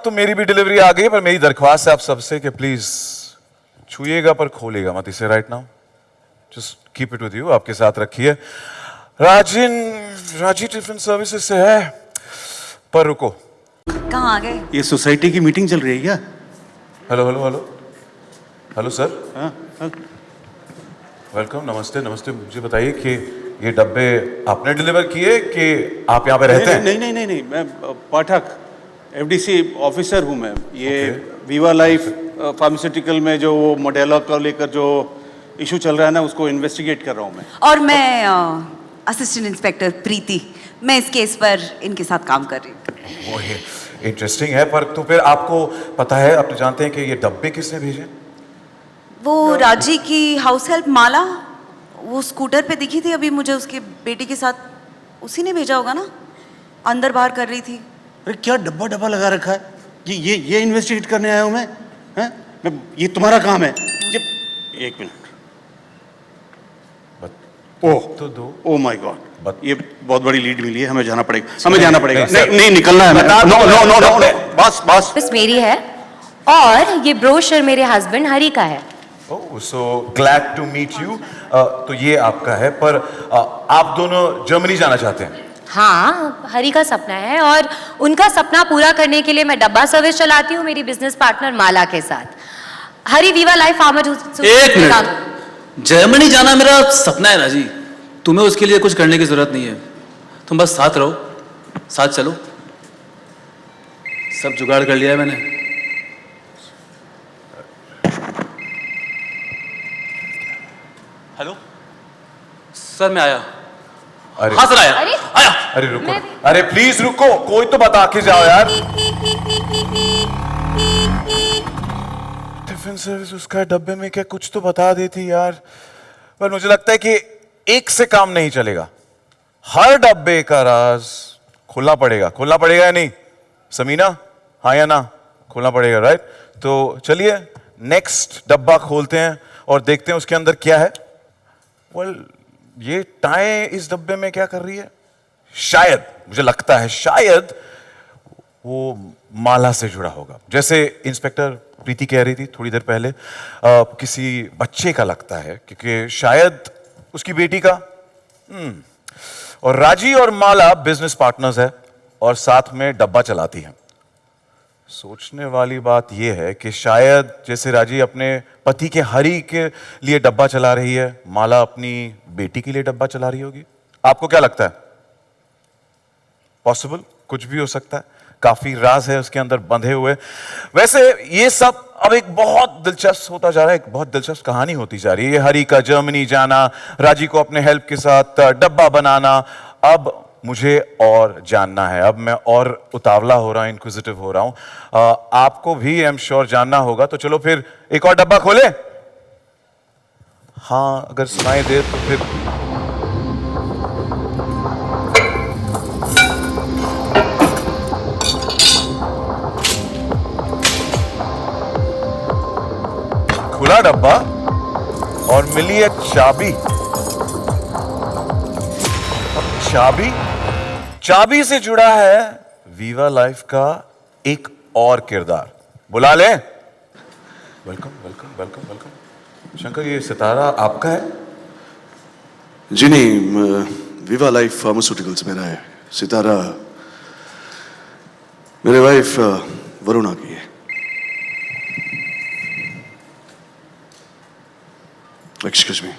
तो मेरी भी डिलीवरी आ गई, पर मेरी दरख्वास्त है आप सबसे कि प्लीज छुइएगा पर खोलेगा मत इसे right now. Just keep it with you, आपके साथ रखिए। राजी टिफिन सर्विसेज से है, पर रुको। कहाँ आ गए? ये सोसाइटी की मीटिंग चल रही है क्या? Hello hello hello hello sir. हाँ, हाँ। वेलकम, नमस्ते नमस्ते। मुझे बताइए कि ये डब्बे आपने डिलीवर किए कि आप यहाँ पे रहते हैं? नहीं नहीं नहीं नहीं, मैं पाठक एफडीसी ऑफिसर हूँ मैं। ये वीवा लाइफ फार्मास्यूटिकल में जो वो मोडेला को लेकर जो इशू चल रहा है ना, उसको इन्वेस्टिगेट कर रहा हूँ मैं। और मैं असिस्टेंट इंस्पेक्टर प्रीति, मैं इस केस पर इनके साथ काम कर रही हूँ। वो ये इंटरेस्टिंग है, पर तो फिर आपको पता है, आप तो जानते हैं कि ये डब्बे किसने भेजे? वो राजी की हाउस हेल्प माला, वो स्कूटर पे दिखी थी अभी मुझे उसके बेटी के साथ, उसी ने भेजा होगा ना, अंदर बाहर कर रही थी। अरे क्या डब्बा डब्बा लगा रखा है? ये इन्वेस्टिगेट करने आया हूँ मैं, हैं? ये तुम्हारा काम है। ये एक मिनट। ओह तो दो। ओह माय गॉड, ये बहुत बड़ी लीड मिली है, हमें जाना पड़ेगा, हमें जाना पड़ेगा। नहीं निकलना है। No no no no no, बस मेरी है और ये ब्रोशर मेरे हस्बैंड हरी का है। Oh so glad to meet you. तो ये आपका है, पर आप दोनों जर्मनी जाना चाहते हैं? हाँ, हरी का सपना है और उनका सपना पूरा करने के लिए मैं डब्बा सर्विस चलाती हूँ मेरी बिजनेस पार्टनर माला के साथ। हरी वीवा लाइफ फार्मर। एक मिनट, जर्मनी जाना मेरा सपना है राजी, तुम्हें उसके लिए कुछ करने की जरूरत नहीं है। तुम बस साथ रहो, साथ चलो। सब जुगाड़ कर लिया है मैंने। हेलो सर, मैं आया। अरे हाँ सर, आया। आया। अरे रुको, अरे प्लीज रुको, कोई तो बता के जाओ यार। टिफिन सर्विस उसका डब्बे में क्या कुछ तो बता देती यार, पर मुझे लगता है कि एक से काम नहीं चलेगा। हर डब्बे का राज खोलना पड़ेगा या नहीं समीना? हाँ या ना? खोलना पड़ेगा राइट? तो चलिए नेक्स्ट डब्बा खोलते हैं और देखते हैं उसके अंदर क्या है। वेल, ये टाई इस डब्बे में क्या कर रही है? शायद, मुझे लगता है शायद वो माला से जुड़ा होगा, जैसे इंस्पेक्टर प्रीति कह रही थी थोड़ी देर पहले। किसी बच्चे का लगता है, क्योंकि शायद उसकी बेटी का। और राजी और माला बिजनेस पार्टनर्स है और साथ में डब्बा चलाती हैं। सोचने वाली बात यह है कि शायद जैसे राजी अपने पति के हरी के लिए डब्बा चला रही है, माला अपनी बेटी के लिए डब्बा चला रही होगी। आपको क्या लगता है? पॉसिबल, कुछ भी हो सकता है, काफी राज है उसके अंदर बंधे हुए। वैसे ये सब अब एक बहुत दिलचस्प होता जा रहा है, एक बहुत दिलचस्प कहानी होती जा रही है। हरी का जर्मनी जाना, राजी को अपने हेल्प के साथ डब्बा बनाना। अब मुझे और जानना है, अब मैं और उतावला हो रहा हूं, इंक्विजिटिव हो रहा हूं। आपको भी आई एम श्योर जानना होगा, तो चलो फिर एक और डब्बा खोले। हाँ, अगर सुनाई दे तो फिर। खुला डब्बा और मिली है चाबी। चाबी से जुड़ा है वीवा लाइफ का एक और किरदार। बुला ले। Welcome welcome welcome welcome. Shankar, ये सितारा आपका है? जी नहीं, वीवा लाइफ फार्मास्यूटिकल्स मेरा है। सितारा मेरे वाइफ वरुणा की है। Excuse me.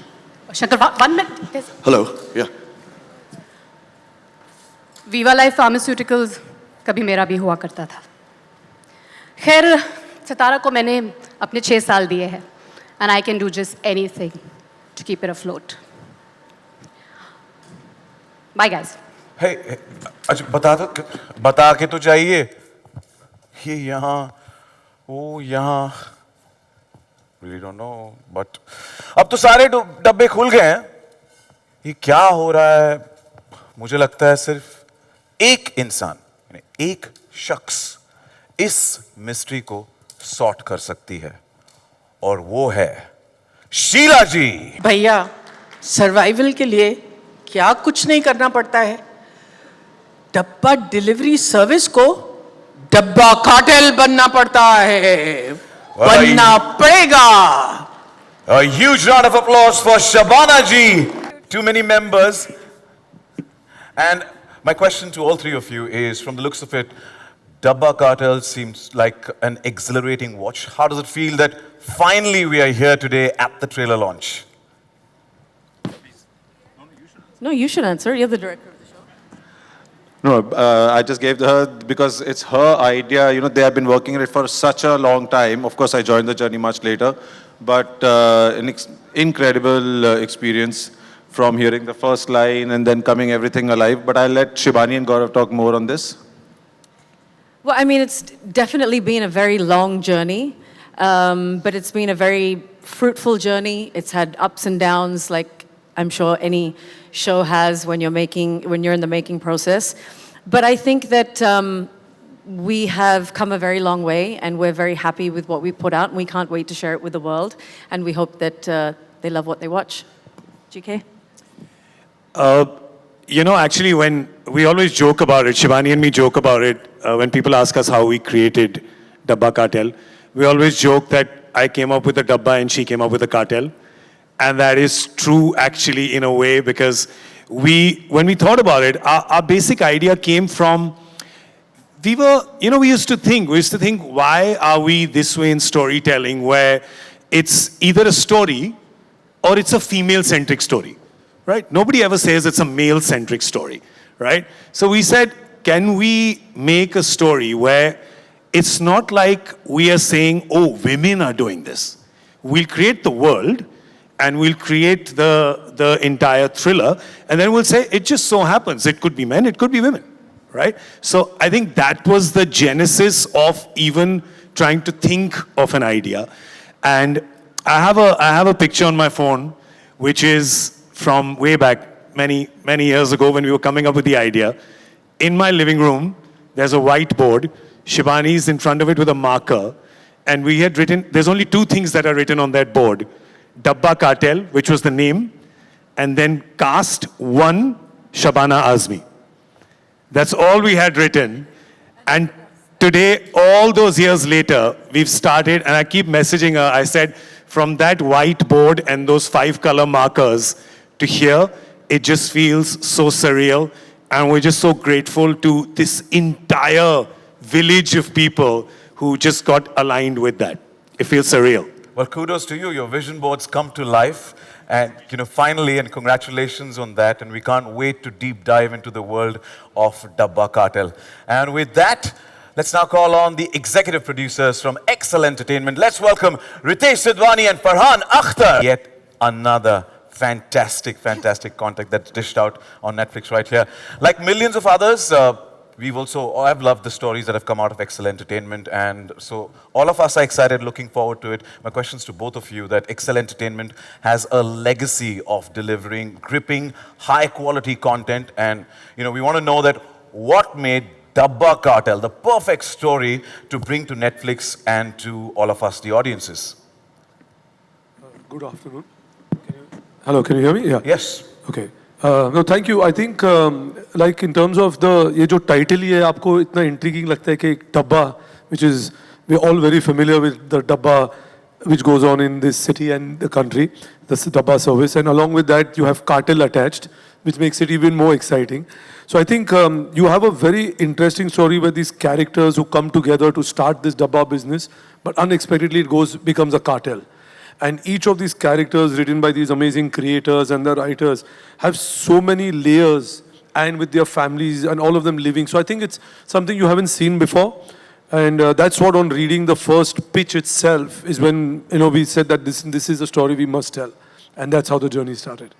Shankar, one minute. Hello. Yeah. Viva life pharmaceuticals कभी मेरा भी हुआ करता था। खैर, सितारा को मैंने अपने 6 साल दिए हैं and I can do just anything to keep it afloat. Bye guys. Hey, अच्छा बता के तो चाहिए। ये यहाँ, वो यहाँ, really don't know, but अब तो सारे डब्बे खुल गए हैं। ये क्या हो रहा है? मुझे लगता है सिर्फ एक इंसान, एक शख्स इस मिस्ट्री को सॉर्ट कर सकती है, और वो है शीला जी। भैया, सर्वाइवल के लिए क्या कुछ नहीं करना पड़ता है। डब्बा डिलीवरी सर्विस को डब्बा कार्टेल बनना पड़ता है, भाई। बनना पड़ेगा। A huge round of applause for Shabana ji. Too many members. And my question to all three of you is, from the looks of it, Dabba Cartel seems like an exhilarating watch. How does it feel that finally we are here today at the trailer launch? No, you should answer. You're the director of the show. No, I just gave her because it's her idea. You know, they have been working on it for such a long time. Of course, I joined the journey much later, but an incredible experience from hearing the first line and then coming everything alive. But I'll let Shibani and Gaurav talk more on this. Well, I mean, it's definitely been a very long journey, but it's been a very fruitful journey. It's had ups and downs, like I'm sure any show has when you're in the making process. But I think that we have come a very long way, and we're very happy with what we put out, and we can't wait to share it with the world. And we hope that they love what they watch. GK? You know, actually, when we always joke about it, Shibani and me joke about it, when people ask us how we created Dabba Cartel, we always joke that I came up with the Dabba and she came up with the cartel. And that is true, actually, in a way, because when we thought about it, our basic idea came from, we used to think, why are we this way in storytelling, where it's either a story or it's a female-centric story, right? Nobody ever says it's a male-centric story, right? So we said, can we make a story where it's not like we are saying, oh, women are doing this. We'll create the world, and we'll create the entire thriller, and then we'll say, it just so happens, it could be men, it could be women, right? So I think that was the genesis of even trying to think of an idea. And I have a picture on my phone, which is from way back, many years ago, when we were coming up with the idea. In my living room, there's a whiteboard. Shibani's in front of it with a marker, and we had written, there's only two things that are written on that board. Dabba Cartel, which was the name, and then cast one Shabana Azmi. That's all we had written. And today, all those years later, we've started, and I keep messaging her. I said, from that whiteboard and those 5 color markers to here, it just feels so surreal. And we're just so grateful to this entire village of people who just got aligned with that. It feels surreal. Well, kudos to you. Your vision boards come to life. And, finally, and congratulations on that. And we can't wait to deep dive into the world of Dabba Cartel. And with that, let's now call on the executive producers from Excel Entertainment. Let's welcome Ritesh Sidhwani and Farhan Akhtar. Yet another fantastic content that's dished out on Netflix right here. Like millions of others, I've loved the stories that have come out of Excel Entertainment, and so all of us are excited, looking forward to it. My questions to both of you, that Excel Entertainment has a legacy of delivering gripping, high-quality content, and we want to know that what made Dabba Cartel the perfect story to bring to Netflix and to all of us, the audiences. Good afternoon. Hello, can you hear me? Yeah. Yes. Okay. No, thank you. I think, like in terms of ये जो title ही है आपको इतना intriguing लगता है कि Dabba, which is, we're all very familiar with the Dabba which goes on in this city and the country, the Dabba service, and along with that you have cartel attached, which makes it even more exciting. So I think you have a very interesting story where these characters who come together to start this Dabba business, but unexpectedly it becomes a cartel. And each of these characters written by these amazing creators and the writers have so many layers, and with their families and all of them living. So I think it's something you haven't seen before. And that's what, on reading the first pitch itself, is when we said that this is a story we must tell. And that's how the journey started.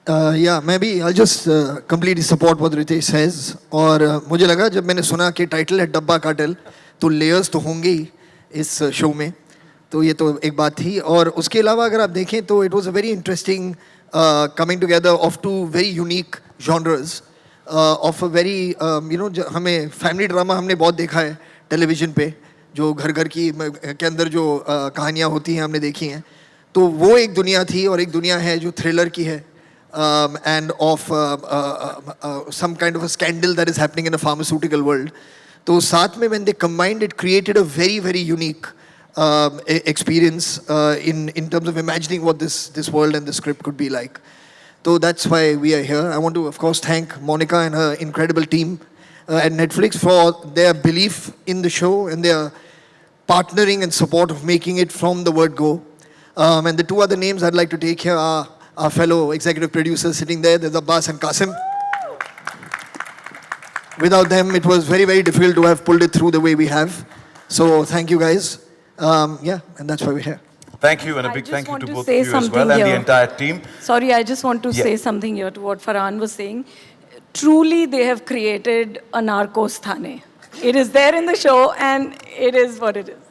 Yeah, maybe I'll just completely support what Ritesh says. और मुझे लगा जब मैंने सुना कि title है डब्बा cartel, तो लेयर्स तो होंगे ही इस शो में. तो ये तो एक बात थी. और उसके अलावा अगर आप देखें तो it was a very interesting coming together of two very unique genres of a very हमें फैमिली ड्रामा हमने बहुत देखा है टेलीविज़न पे, जो घर घर की के अंदर जो कहानियाँ होती हैं हमने देखी हैं. तो वो एक दुनिया थी, और एक दुनिया है जो थ्रिलर की है, and of some kind of a scandal that is happening in a pharmaceutical world. तो साथ में when they combined, it created a very very unique experience in terms of imagining what this world and the script could be like. So that's why we are here. I want to of course thank Monica and her incredible team at Netflix for their belief in the show and their partnering and support of making it from the word go. And the two other names I'd like to take here are our fellow executive producers sitting there. There's Abbas and Qasim. Without them, it was very, very difficult to have pulled it through the way we have. So thank you guys. Yeah, and that's why we're here. Thank you, and a I big just thank you want to to both say of you as something well, and the here. entire team. Sorry, I just want to Yeah. say something here to what Farhan was saying. Truly, they have created a narcos thane. It is there in the show, and it is what it is.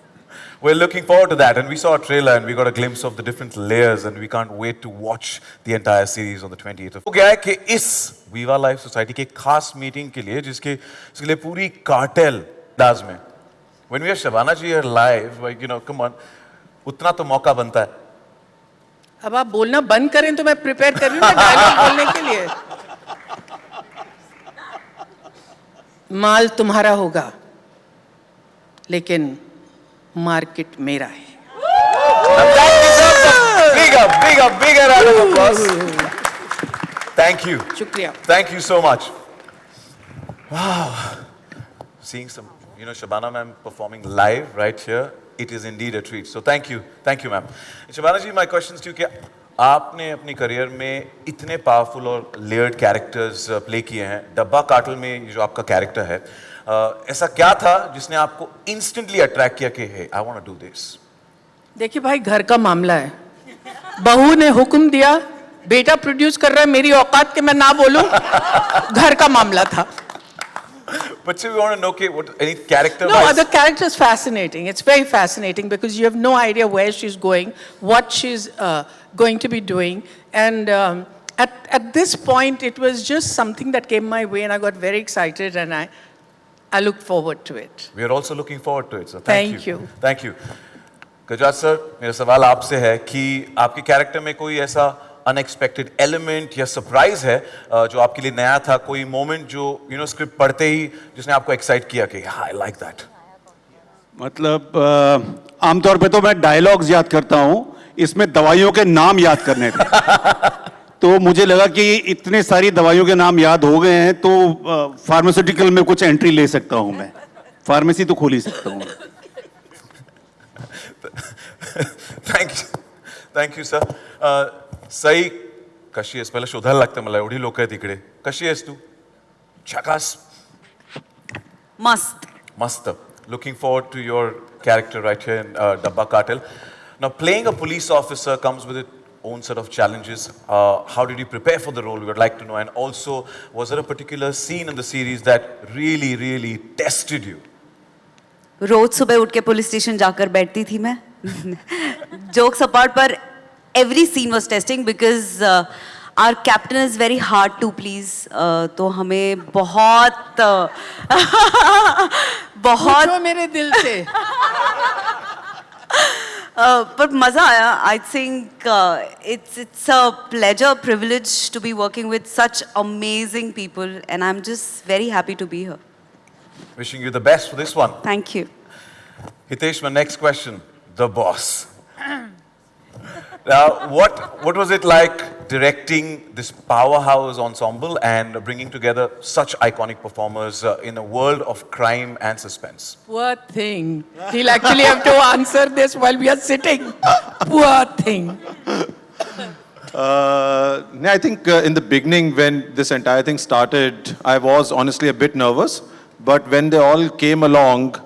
We're looking forward to that, and we saw a trailer and we got a glimpse of the different layers, and we can't wait to watch the entire series on the 28th. हो गया है कि इस Viva life society के खास meeting के लिए जिसके लिए पूरी कार्टेल दाज में when we have Shabana ji are live, like, you know, come on, उतना तो मौका बनता है. अब आप बोलना बंद करें तो मैं प्रिपेयर कर रही हूँ डायलॉग बोलने के लिए. माल तुम्हारा होगा, लेकिन मार्केट मेरा है. Bigger round of applause. Thank you. शुक्रिया. Thank you so much. Wow. Seeing some, you know, Shabana ma'am performing live right here, it is indeed a treat. So thank you ma'am. Shabana ji, my questions to you कि आपने अपनी career में इतने powerful और layered characters play किए हैं. डब्बा cartel में जो आपका कैरेक्टर है, ऐसा क्या था जिसने आपको इंस्टेंटली अट्रैक्ट किया कि hey I want to do this? देखिए भाई, घर का मामला है. बहू ने हुक्म दिया, बेटा प्रोड्यूस कर रहा है, मेरी औकात के मैं ना बोलूं. घर का मामला था. But so we want to know, okay, what any character? No, the character is fascinating. It's very fascinating because you have no idea where she's going, what she's going to be doing, and at this point, it was just something that came my way, and I got very excited, and I look forward to it. We are also looking forward to it. So Thank you. Thank you. Gajraj sir, मेरा सवाल आपसे है कि आपके character में कोई ऐसा unexpected element या सरप्राइज है जो आपके लिए नया था, कोई मोमेंट जो यू नो स्क्रिप्ट पढ़ते ही जिसने आपको एक्साइट किया कि आई लाइक दैट? मतलब आमतौर पे तो मैं डायलॉग्स याद करता हूँ, इसमें दवाइयों के नाम याद करने थे. तो मुझे लगा कि इतने सारी दवाइयों के नाम याद हो गए हैं तो फार्मास्यूटिकल में कुछ एंट्री ले सकता हूँ मैं. फार्मेसी तो खोल ही सकता हूँ. Thank you sir. सई कशी आहेस? पहिला शोधायला लागतं मला, एवढी लोक आहेत इकडे. कशी आहेस तू? झकास. मस्त. Mast. Looking forward to your character right here in Dabba Cartel. Now, playing a police officer comes with its own set of challenges. How did you prepare for the role? We would like to know. And also, was there a particular scene in the series that really, really tested you? रोज सुबह उठ के police station जाकर बैठती थी मैं. Jokes apart, पर every scene was testing because our captain is very hard to please. तो हमें बहुत पूछो मेरे दिल से. पर मजा आया. I think it's a pleasure, privilege to be working with such amazing people, and I'm just very happy to be here. Wishing you the best for this one. Thank you. Hitesh, my next question, the boss. Now, what was it like directing this powerhouse ensemble and bringing together such iconic performers in a world of crime and suspense? Poor thing. He'll actually have to answer this while we are sitting. Poor thing. I think in the beginning when this entire thing started, I was honestly a bit nervous. But when they all came along,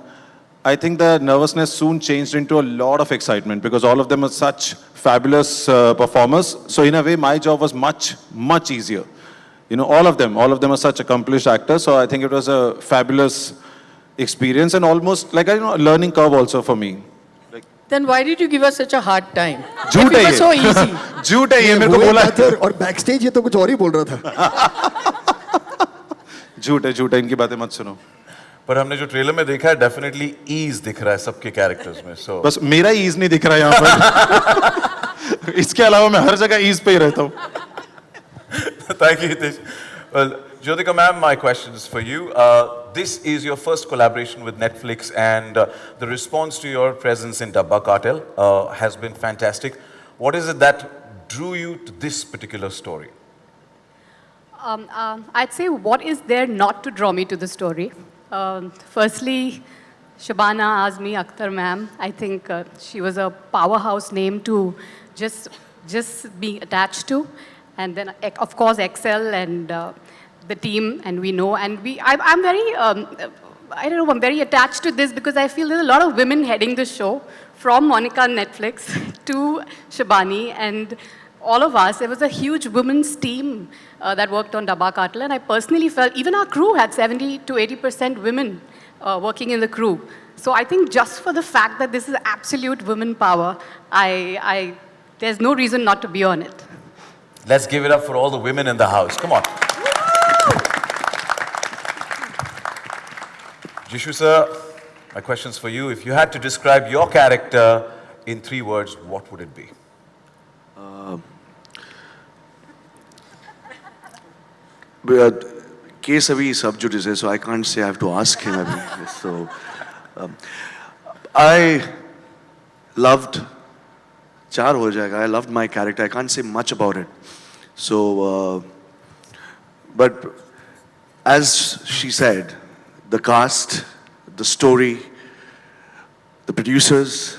I think the nervousness soon changed into a lot of excitement because all of them are such fabulous performers. So in a way, my job was much, much easier. You know, all of them are such accomplished actors. So I think it was a fabulous experience and almost like a learning curve also for me. Then why did you give us such a hard time? झूठ है It was so easy. झूठ है ये, मेरे को बोला. और backstage ये तो कुछ और ही बोल रहा था. झूठ है, इनकी बातें मत सुनो. पर हमने जो ट्रेलर में देखा है, डेफिनेटली ईज दिख रहा है सबके कैरेक्टर्स में. सो बस मेरा ईज नहीं दिख रहा है यहाँ पर. इसके अलावा मैं हर जगह ईज पे ही रहता हूँ. Thank you, Hitesh. Well, Jyothika ma'am, my question is for you. This is your first collaboration with Netflix, and the response to your presence in Dabba Cartel has been fantastic. What is it that drew you to this particular story? I'd say what is there not to draw me to the story? Firstly, SHABANA AZMI Akhtar ma'am. I think she was a powerhouse name to just be attached to. And then, of course, Excel and the team, and we know. And I'm very, I don't know, I'm very attached to this because I feel there's a lot of women heading the show, from Monica on Netflix to Shibani and all of us. There was a huge women's team that worked on Dabba Cartel, and I personally felt even our crew had 70 to 80% women working in the crew. So I think just for the fact that this is absolute women power, there's no reason not to be on it. Let's give it up for all the women in the house. Come on. Jishu sir, my question's for you. If you had to describe your character in 3 words, what would it be? Case abhi sub judice hai, so I can't say I have to ask him. So, I loved, char ho jayega, I loved my character. I can't say much about it. So, but as she said, the cast, the story, the producers,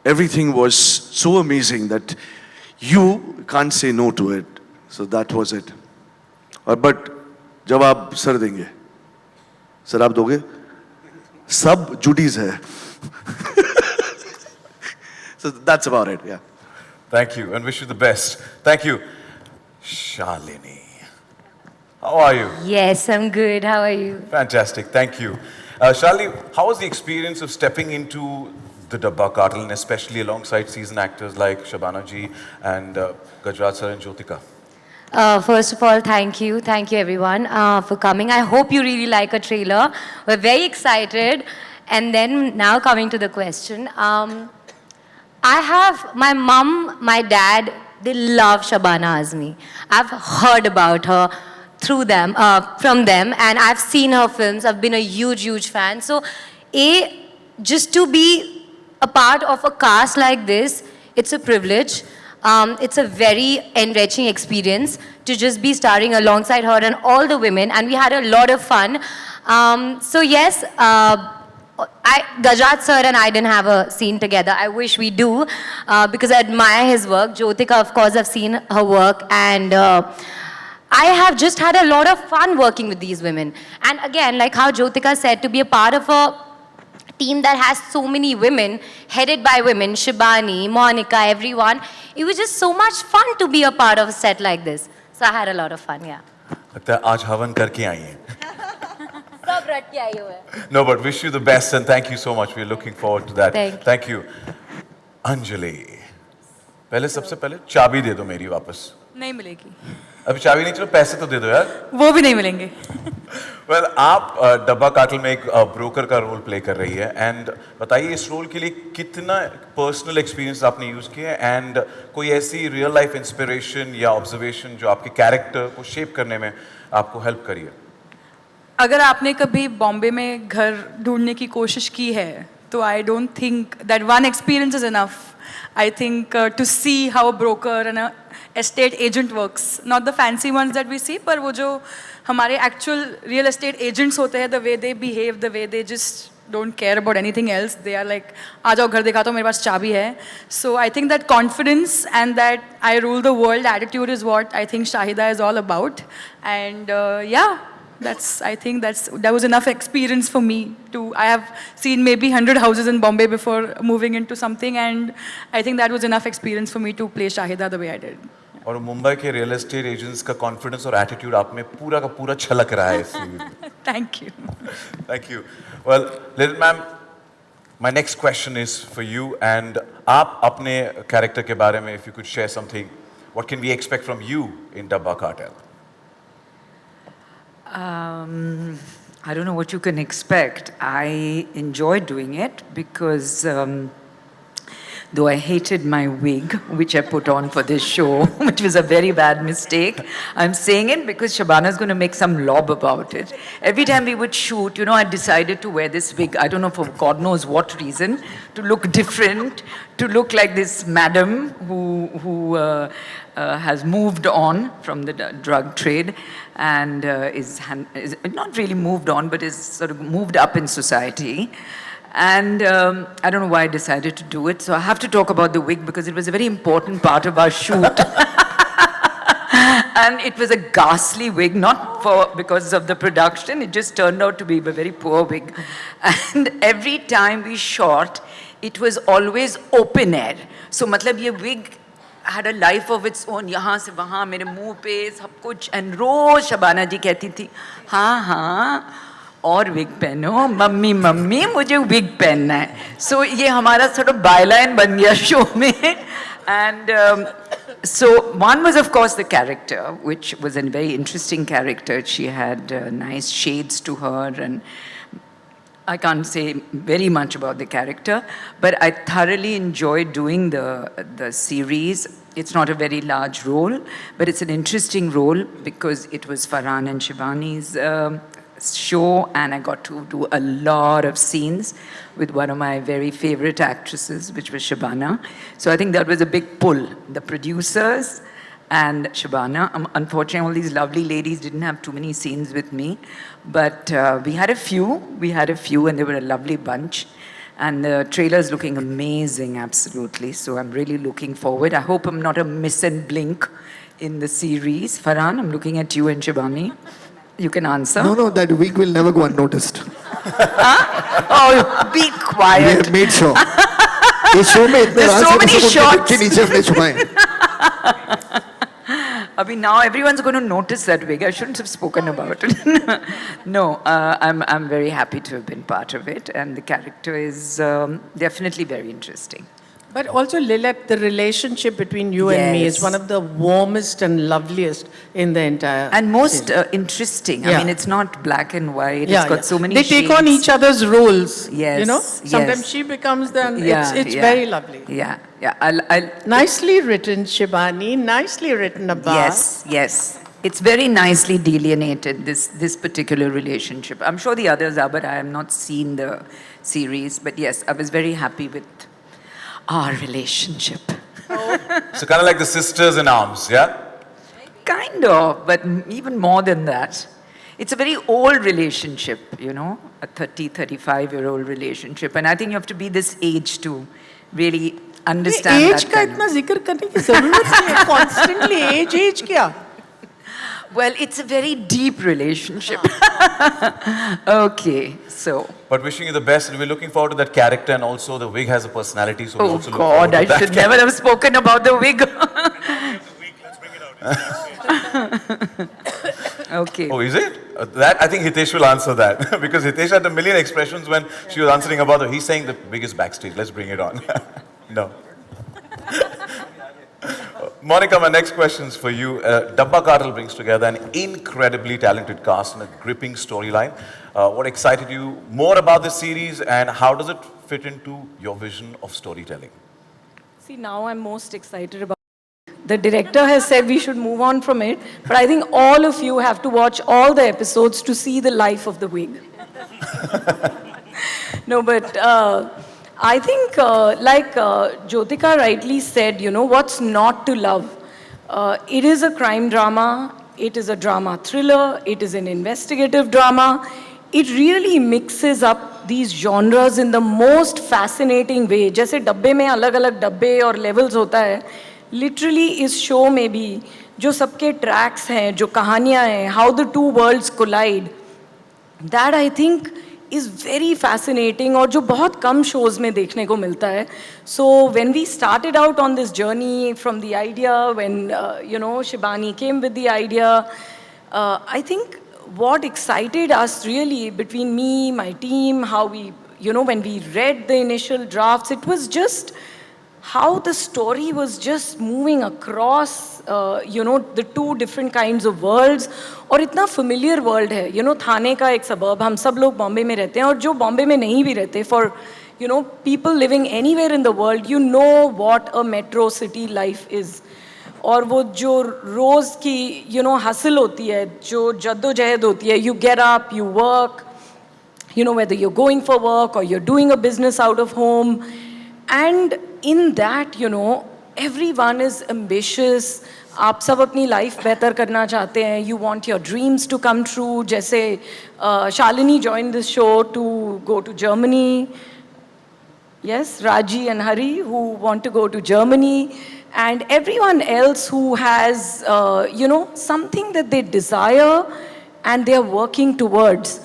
everything was so amazing that you can't say no to it. So that was it. But जब आप sir देंगे, sir आप दोगे, सब जुडीज है. So that's about it, yeah. Thank you, and wish you the best. Thank you. Shalini, how are you? Yes, I'm good. How are you? Fantastic, thank you. Shalini, how was the experience of stepping into the Dabba Cartel, and especially alongside seasoned actors like Shabana ji and Gajraj sir and Jyothika? First of all, thank you. Thank you, everyone, for coming. I hope you really like a trailer. We're very excited. And then now coming to the question. I have my mom, my dad, they love Shabana Azmi. I've heard about her through them, from them, and I've seen her films. I've been a huge, huge fan. So, just to be a part of a cast like this, it's a privilege. It's a very enriching experience to just be starring alongside her and all the women, and we had a lot of fun. So yes, Gajraj sir and I didn't have a scene together. I wish we do, because I admire his work. Jyothika, of course, I've seen her work, and I have just had a lot of fun working with these women. And again, like how Jyothika said, to be a part of a team that has so many women, headed by women, Shibani, Monica, everyone, it was just so much fun to be a part of a set like this. So I had a lot of fun, yeah. लगता है आज हवन करके आई हैं. सब रट के आई हुए हैं. No, but wish you the best and thank you so much. We're looking forward to that. Thank you. Anjali, पहले सबसे पहले चाबी दे दो मेरी वापस. नहीं मिलेगी. अभी चाबी नहीं, चलो पैसे तो दे दो यार. वो भी नहीं मिलेंगे. Well, आप डब्बा कार्टेल में एक ब्रोकर का रोल प्ले कर रही है, एंड बताइए इस रोल के लिए कितना पर्सनल एक्सपीरियंस आपने यूज़ किया है, एंड कोई ऐसी रियल लाइफ इंस्पिरेशन या ऑब्जर्वेशन जो आपके कैरेक्टर को शेप करने में आपको हेल्प करी है? अगर आपने कभी बॉम्बे में घर ढूंढने की कोशिश की है तो I don't think that one experience is enough. I think to see how a broker and a estate agent works, not the fancy ones that we see, पर वो जो हमारे actual real estate agents होते हैं, the way they behave, the way they just don't care about anything else. They are like, आ जाओ घर दिखा तो मेरे पास चाबी है. So I think that confidence and that I rule the world attitude is what I think Shahida is all about. And yeah. I think that was enough experience for me to. I have seen maybe 100 houses in Bombay before moving into something, and I think that was enough experience for me to play Shahida the way I did. और मुंबई के real estate agents का confidence और attitude आप में पूरा का पूरा छलक रहा है इस सीरीज में. Thank you. Thank you. Well, little ma'am, my next question is for you, and आप अपने कैरेक्टर के बारे में, if you could share something, what can we expect from you in Dabba Cartel? I don't know what you can expect. I enjoy doing it because though I hated my wig, which I put on for this show, which was a very bad mistake. I'm saying it because Shabana's going to make some lob about it. Every time we would shoot, you know, I decided to wear this wig, I don't know for God knows what reason, to look different, to look like this madam who has moved on from the drug trade and is not really moved on, but is sort of moved up in society. And I don't know why I decided to do it. So I have to talk about the wig because it was a very important part of our shoot. And it was a ghastly wig, not because of the production. It just turned out to be a very poor wig. And every time we shot, it was always open air. So matlab ye wig had a life of its own. यहाँ से वहाँ मेरे मुंह पे सब कुछ. And रोज शबाना जी कहती थी, हाँ हाँ और विग पहनो, मम्मी मम्मी मुझे विग पहनना है. So ये हमारा sort of byline बन गया show में. And so one was of course the character, which was a very interesting character. She had nice shades to her, and I can't say very much about the character, but I thoroughly enjoyed doing the series. It's not a very large role, but it's an interesting role because it was Farhan and Shibani's show, and I got to do a lot of scenes with one of my very favorite actresses, which was Shabana. So I think that was a big pull. The producers and Shabana. Unfortunately, all these lovely ladies didn't have too many scenes with me, but we had a few, and they were a lovely bunch. And the trailer's looking amazing, absolutely. So I'm really looking forward. I hope I'm not a miss and blink in the series. Farhan, I'm looking at you and Shibani. You can answer. No, that wig will never go unnoticed. Oh, be quiet. We have made sure. There's so many shots. I now everyone's going to notice that wig. I shouldn't have spoken about it. No, I'm very happy to have been part of it, and the character is definitely very interesting. But also, Lilith, the relationship between you and me is one of the warmest and loveliest in the entire and most interesting. I mean, it's not black and white. Yeah, it's got so many They shades. take on each other's roles. Yes, You know? Sometimes she becomes the... it's very lovely. Yeah. Nicely written, Shibani. Nicely written, Dabba. Yes. It's very nicely delineated, this particular relationship. I'm sure the others are, but I have not seen the series. But yes, I was very happy with our relationship. So kind of like the sisters in arms, yeah? Kind of, but even more than that. It's a very old relationship, you know, a 35-year-old relationship. And I think you have to be this age to really understand age that. का इतना जिक्र करने की ज़रूरत नहीं है. Constantly age क्या? Well, it's a very deep relationship. Okay, so. But wishing you the best, and we're looking forward to that character, and also the wig has a personality, so we also look God, forward to I that should never have spoken about the wig. Okay. Oh, is it? That I think Hitesh will answer that because Hitesh had a million expressions when she was answering about it. He's saying the wig is backstage. Let's bring it on. No. Monica, my next question is for you. Dabba Cartel brings together an incredibly talented cast and a gripping storyline. What excited you more about this series, and how does it fit into your vision of storytelling? See, now I'm most excited about it. The director has said we should move on from it, but I think all of you have to watch all the episodes to see the life of the wig. No, but I think, like JYOTHIKA rightly said, you know, what's not to love? It is a crime drama, it is a drama thriller, it is an investigative drama. It really mixes up these genres in the most fascinating way. जैसे डब्बे में अलग-अलग डब्बे और levels होता है, literally इस show में भी जो सबके tracks हैं, जो कहानियाँ हैं, how the two worlds collide, that I think is very fascinating और जो बहुत कम shows में देखने को मिलता है. So when we started out on this journey from the idea, when you know, Shibani came with the idea, I think what excited us really between me, my team, how we, you know, when we read the initial drafts, it was just how the story was just moving across, you know, the two different kinds of worlds. और इतना familiar world है, you know, थाने का एक suburb, हम सब लोग बॉम्बे में रहते हैं और जो बॉम्बे में नहीं भी रहते, for, you know, people living anywhere in the world, you know what a metro city life is. और वो जो रोज़ की, you know, hustle होती है, जो जद्दोजहद होती है, you get up, you work, you know, whether you're going for work or you're doing a business out of home. And in that, you know, everyone is ambitious. आप सब अपनी life बेहतर करना चाहते हैं. You want your dreams to come true. जैसे Shalini joined this show to go to Germany. Yes, Raji and Hari, who want to go to Germany. And everyone else who has, you know, something that they desire and they're working towards.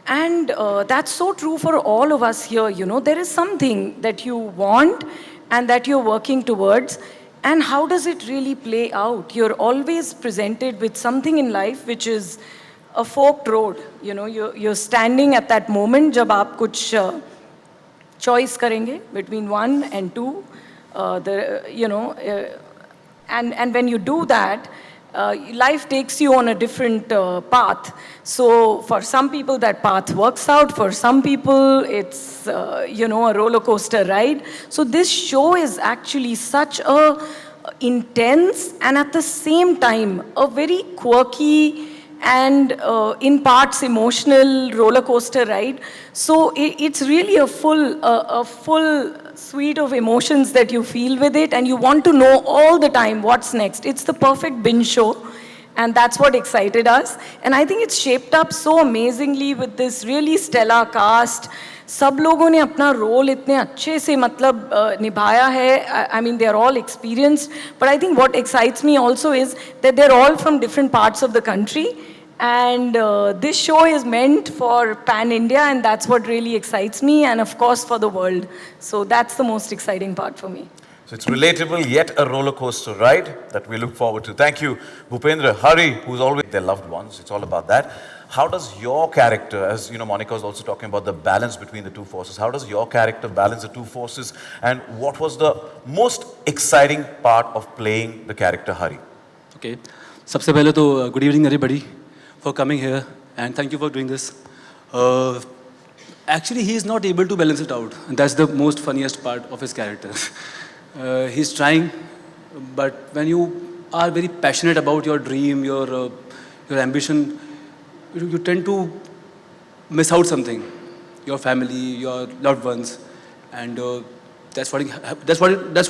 And that's so true for all of us here, you know. There is something that you want and that you're working towards. And how does it really play out? You're always presented with something in life which is a forked road. You know, you're standing at that moment jab aap kuch choice karenge between 1 and 2. And when you do that, life takes you on a different path. So for some people that path works out, for some people it's, you know, a roller coaster ride. So this show is actually such a intense and at the same time a very quirky and in parts emotional roller coaster ride. So it's really a full suite of emotions that you feel with it, and you want to know all the time what's next. It's the perfect binge show, and that's what excited us. And I think it's shaped up so amazingly with this really stellar cast. सब लोगों ने अपना role इतने अच्छे से मतलब निभाया है. I mean, they're all experienced, but I think what excites me also is that they're all from different parts of the country. And this show is meant for pan-India, and that's what really excites me, and of course for the world. So that's the most exciting part for me. So it's relatable, yet a roller coaster ride that we look forward to. Thank you, Bhupendra. Hari, who's always their loved ones, it's all about that. How does your character, as you know, Monica was also talking about the balance between the two forces, how does your character balance the two forces, and what was the most exciting part of playing the character Hari? Okay. सबसे पहले तो good evening everybody for coming here, and thank you for doing this. Actually, he is not able to balance it out, and that's the most funniest part of his character. He's trying, but when you are very passionate about your dream, your ambition, you tend to miss out something, your family, your loved ones, and that's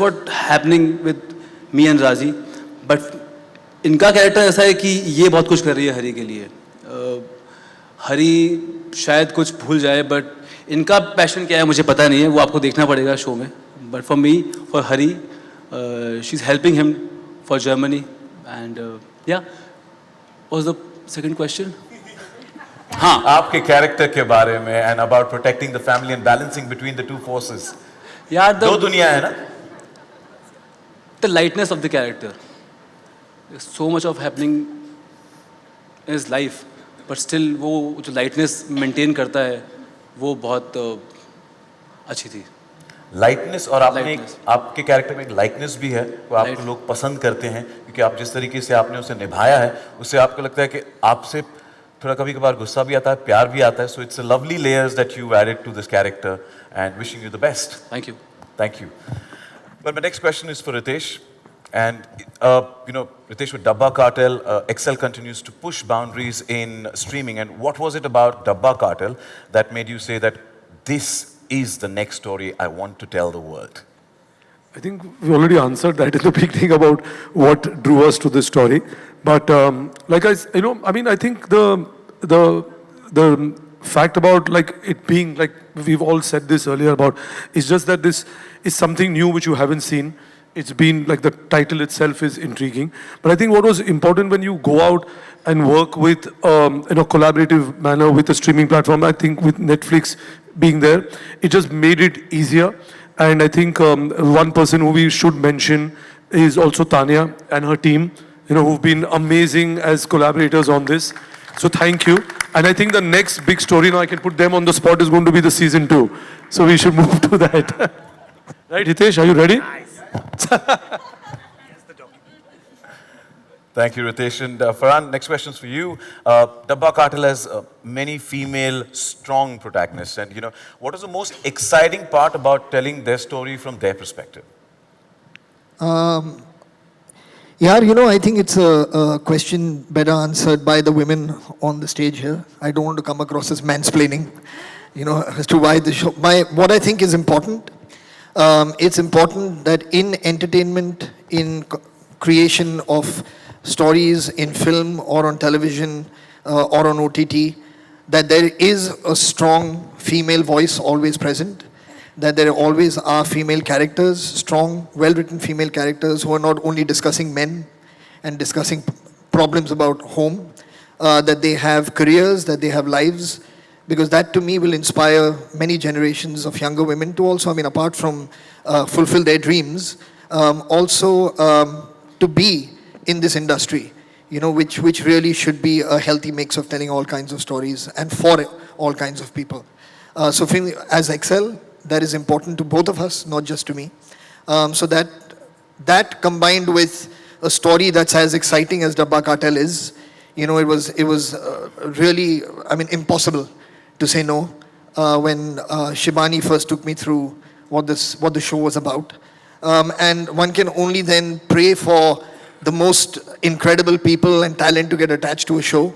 what happening with me and Raji. But इनका character ऐसा है कि ये बहुत कुछ कर रही है हरी के लिए. हरी शायद कुछ भूल जाए, बट इनका पैशन क्या है मुझे पता नहीं है, वो आपको देखना पड़ेगा शो में. But for me, for Hari, she is helping him for Germany. And या वाज द सेकंड क्वेश्चन. हाँ, आपके कैरेक्टर के बारे में and about protecting the family and balancing between the two forces. यार दो दुनिया है ना. The lightness of the character. So much of happening in his life, but still वो जो lightness maintain करता है वो बहुत अच्छी थी. Lightness, और आपने आपके कैरेक्टर में एक likeness भी है, वो आपको लोग पसंद करते हैं क्योंकि आप जिस तरीके से आपने उसे निभाया है, उससे आपको लगता है कि आपसे थोड़ा कभी-कभार गुस्सा भी आता है, प्यार भी आता है. So it's a lovely layers that you added to this character, and wishing you the best. Thank you. Thank you. Well, my next question is for Ritesh. And, you know, Ritesh, with Dabba Cartel, Excel continues to push boundaries in streaming. And what was it about Dabba Cartel that made you say that this is the next story I want to tell the world? I think we already answered that in the beginning about what drew us to this story. But like I mean, I think the fact about like it being like we've all said this earlier about, it's just that this is something new which you haven't seen. It's been like the title itself is intriguing. But I think what was important when you go out and work with in a collaborative manner with a streaming platform, I think with Netflix being there, it just made it easier. And I think one person who we should mention is also Tanya and her team, you know, who've been amazing as collaborators on this. So thank you. And I think the next big story, now I can put them on the spot, is going to be the season 2. So we should move to that. Right, Hitesh, are you ready? Thank you, Ritesh. And Farhan, next question's for you. Dabba Cartel has many female strong protagonists. And, what is the most exciting part about telling their story from their perspective? Yeah, I think it's a question better answered by the women on the stage here. I don't want to come across as mansplaining, as to why the show. What I think is important, it's important that in entertainment, in creation of stories in film or on television or on OTT, that there is a strong female voice always present, that there always are female characters, strong, well-written female characters who are not only discussing men and discussing problems about home, that they have careers, that they have lives, because that to me will inspire many generations of younger women to also, apart from fulfill their dreams, also to be in this industry, which really should be a healthy mix of telling all kinds of stories and for all kinds of people. So for me, as Excel, that is important to both of us, not just to me. So that combined with a story that's as exciting as Dabba Cartel is, it was really, impossible to say no when Shibani first took me through what the show was about. And one can only then pray for the most incredible people and talent to get attached to a show.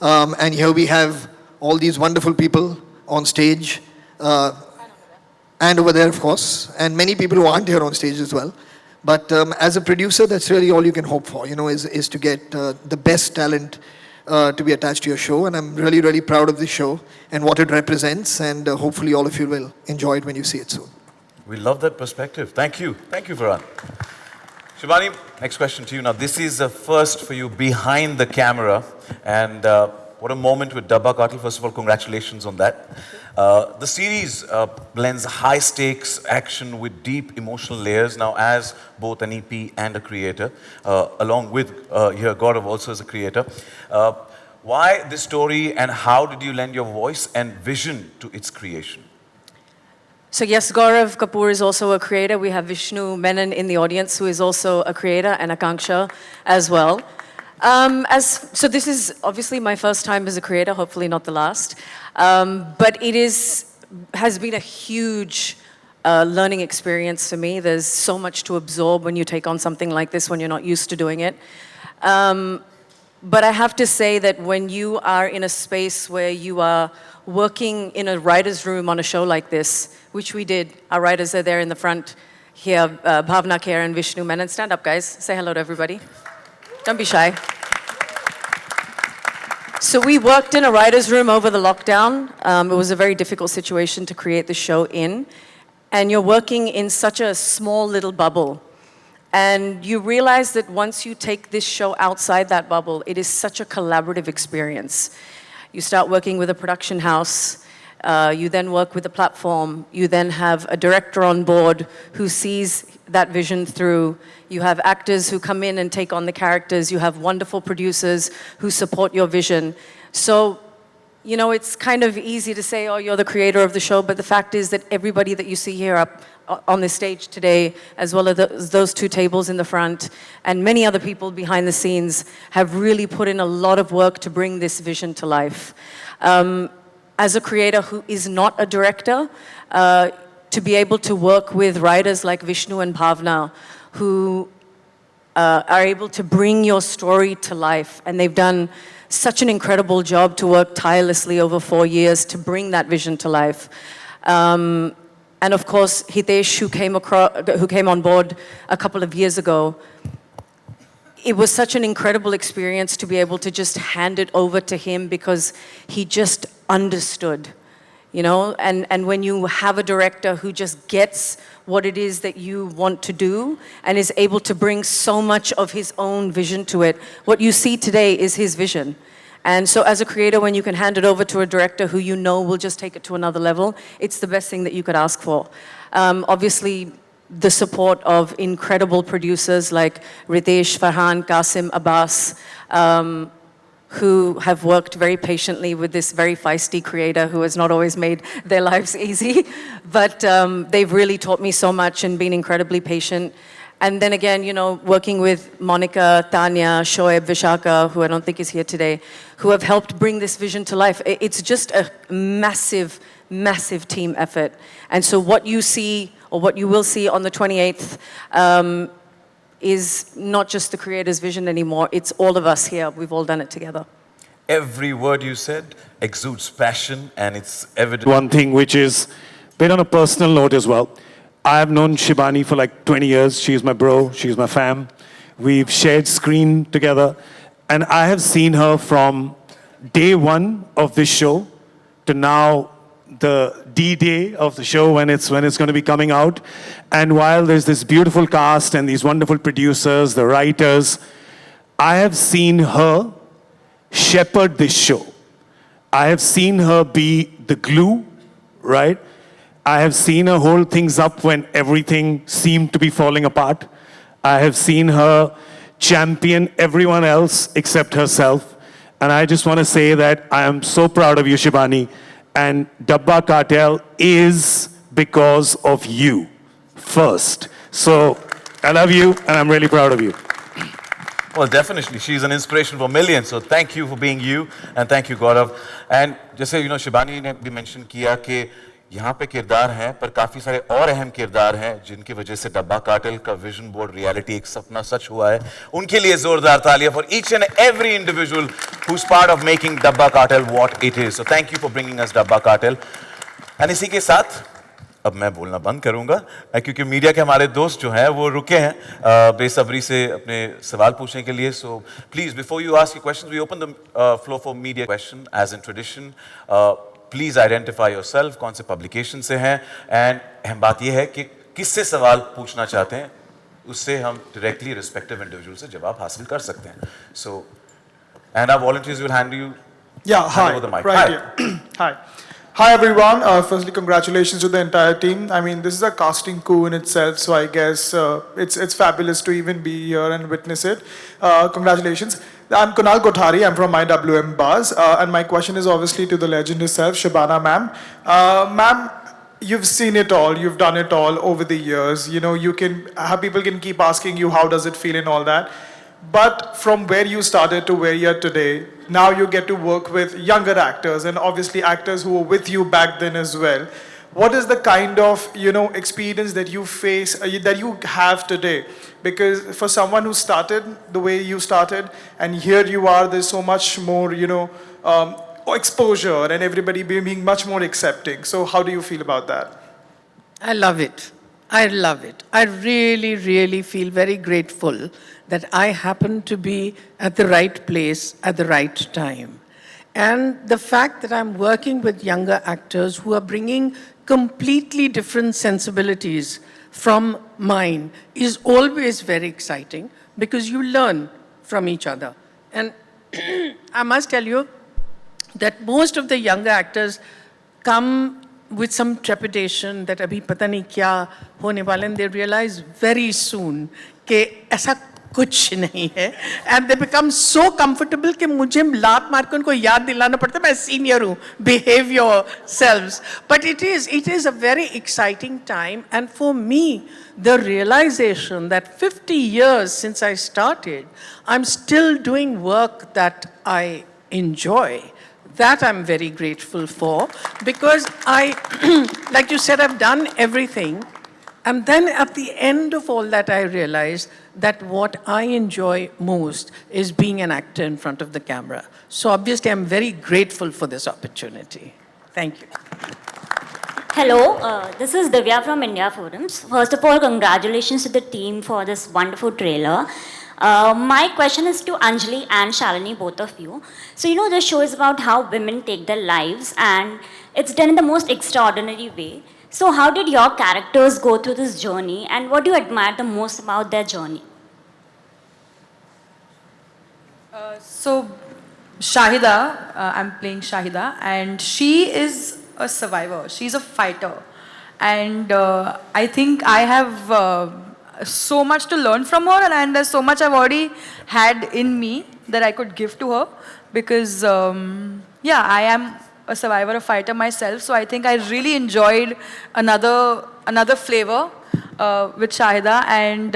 And here we have all these wonderful people on stage, and over there, of course, and many people who aren't here on stage as well. But as a producer, that's really all you can hope for, is to get the best talent to be attached to your show. And I'm really, really proud of this show and what it represents. And hopefully all of you will enjoy it when you see it soon. We love that perspective. Thank you. Thank you, Farhan. Shibani, next question to you. Now, this is a first for you behind the camera. And what a moment with Dabba Cartel. First of all, congratulations on that. The series blends high-stakes action with deep emotional layers. Now, as both an EP and a creator, along with here, Gaurav also as a creator, why this story and how did you lend your voice and vision to its creation? So yes, Gaurav Kapoor is also a creator. We have Vishnu Menon in the audience, who is also a creator, and Akanksha as well. So this is obviously my first time as a creator, hopefully not the last. But it has been a huge learning experience for me. There's so much to absorb when you take on something like this, when you're not used to doing it. But I have to say that when you are in a space where you are working in a writer's room on a show like this, which we did, our writers are there in the front here, FARHAN AKHTAR and Vishnu Menon. Stand up, guys. Say hello to everybody. Don't be shy. So we worked in a writer's room over the lockdown. It was a very difficult situation to create the show in. And you're working in such a small little bubble. And you realize that once you take this show outside that bubble, it is such a collaborative experience. You start working with a production house, you then work with a platform, you then have a director on board who sees that vision through, you have actors who come in and take on the characters, you have wonderful producers who support your vision. So, it's kind of easy to say, oh, you're the creator of the show, but the fact is that everybody that you see here up on the stage today, as well as those two tables in the front, and many other people behind the scenes, have really put in a lot of work to bring this vision to life. As a creator who is not a director, to be able to work with writers like Vishnu and Bhavna, who are able to bring your story to life, and they've done such an incredible job to work tirelessly over 4 years to bring that vision to life. And of course, Hitesh, who came on board a couple of years ago, it was such an incredible experience to be able to just hand it over to him because he just understood, and when you have a director who just gets what it is that you want to do and is able to bring so much of his own vision to it, what you see today is his vision. And so as a creator, when you can hand it over to a director who will just take it to another level, it's the best thing that you could ask for. Obviously, the support of incredible producers like Ritesh, Farhan, Qasim, Abbas, who have worked very patiently with this very feisty creator who has not always made their lives easy. But they've really taught me so much and been incredibly patient. And then again, you know, working with Monica, Tanya, Shoaib, Vishaka, who I don't think is here today, who have helped bring this vision to life. It's just a massive, massive team effort. And so what you see, or what you will see on the 28th, is not just the creator's vision anymore, it's all of us here. We've all done it together. Every word you said exudes passion, and it's evident. One thing which is a bit on a personal note as well. I have known Shibani for like 20 years. She's my bro, she's my fam. We've shared screen together. And I have seen her from day one of this show to now the D-Day of the show when it's going to be coming out. And while there's this beautiful cast and these wonderful producers, the writers, I have seen her shepherd this show. I have seen her be the glue, right? I have seen her hold things up when everything seemed to be falling apart. I have seen her champion everyone else except herself. And I just want to say that I am so proud of you, Shibani. And Dabba Cartel is because of you first. So I love you and I'm really proud of you. Well, definitely, she's an inspiration for millions. So thank you for being you, and thank you, Gaurav. And जैसे you know, Shibani ने भी mention किया कि यहाँ पे किरदार हैं, पर काफी सारे और अहम किरदार हैं जिनकी वजह से डब्बा कार्टेल का विजन बोर्ड रियलिटी एक सपना सच हुआ है. उनके लिए जोरदार तालियां for each and every individual who's part of making Dabba Cartel what it is. So thank you for bringing us Dabba Cartel. And इसी के साथ अब मैं बोलना बंद करूंगा क्योंकि मीडिया के हमारे दोस्त जो हैं वो रुके हैं बेसब्री से अपने सवाल पूछने के लिए. So please, before you ask your questions, we open the floor for media question as in tradition. Please identify yourself, कौन से publication से हैं, and अहम बात ये है कि किससे सवाल पूछना चाहते हैं, उससे हम directly respective individual से जवाब हासिल कर सकते हैं. So, and our volunteers will hand over the mic. Right here. Hi. Hi everyone. Firstly, congratulations to the entire team. I mean, this is a casting coup in itself, so I guess it's fabulous to even be here and witness it. Congratulations. I'm Kunal Kothari. I'm from IWM Bars, and my question is obviously to the legend herself, Shabana ma'am. Ma'am, you've seen it all. You've done it all over the years. You know, people can keep asking you how does it feel and all that. But from where you started to where you are today, now you get to work with younger actors and obviously actors who were with you back then as well. What is the kind of, you know, experience that you face, that you have today? Because for someone who started the way you started, and here you are, there's so much more, you know, exposure and everybody being much more accepting. So how do you feel about that? I love it. I love it. I really, really feel very grateful that I happen to be at the right place at the right time. And the fact that I'm working with younger actors who are bringing completely different sensibilities from mine is always very exciting because you learn from each other. And I must tell you that most of the younger actors come with some trepidation that abhi pata nahi kya hone wala, and they realize very soon कि ऐसा कुछ नहीं है, and they become so comfortable कि मुझे लात मार के उनको याद दिलाना पड़ता है मैं senior हूँ, behave yourselves. But it is a very exciting time, and for me the realization that 50 years since I started, I'm still doing work that I enjoy. That I'm very grateful for, because like you said, I've done everything. And then at the end of all that, I realized that what I enjoy most is being an actor in front of the camera. So obviously, I'm very grateful for this opportunity. Thank you. Hello, this is Divya from India Forums. First of all, congratulations to the team for this wonderful trailer. My question is to Anjali and Shalini, both of you. So, you know, the show is about how women take their lives, and it's done in the most extraordinary way. So how did your characters go through this journey, and what do you admire the most about their journey? So Shahida, I'm playing Shahida, and she is a survivor. She's a fighter. And I think I have so much to learn from her, and there's so much I've already had in me that I could give to her, because yeah, I am a survivor, a fighter myself, so I think I really enjoyed another flavor with Shahida and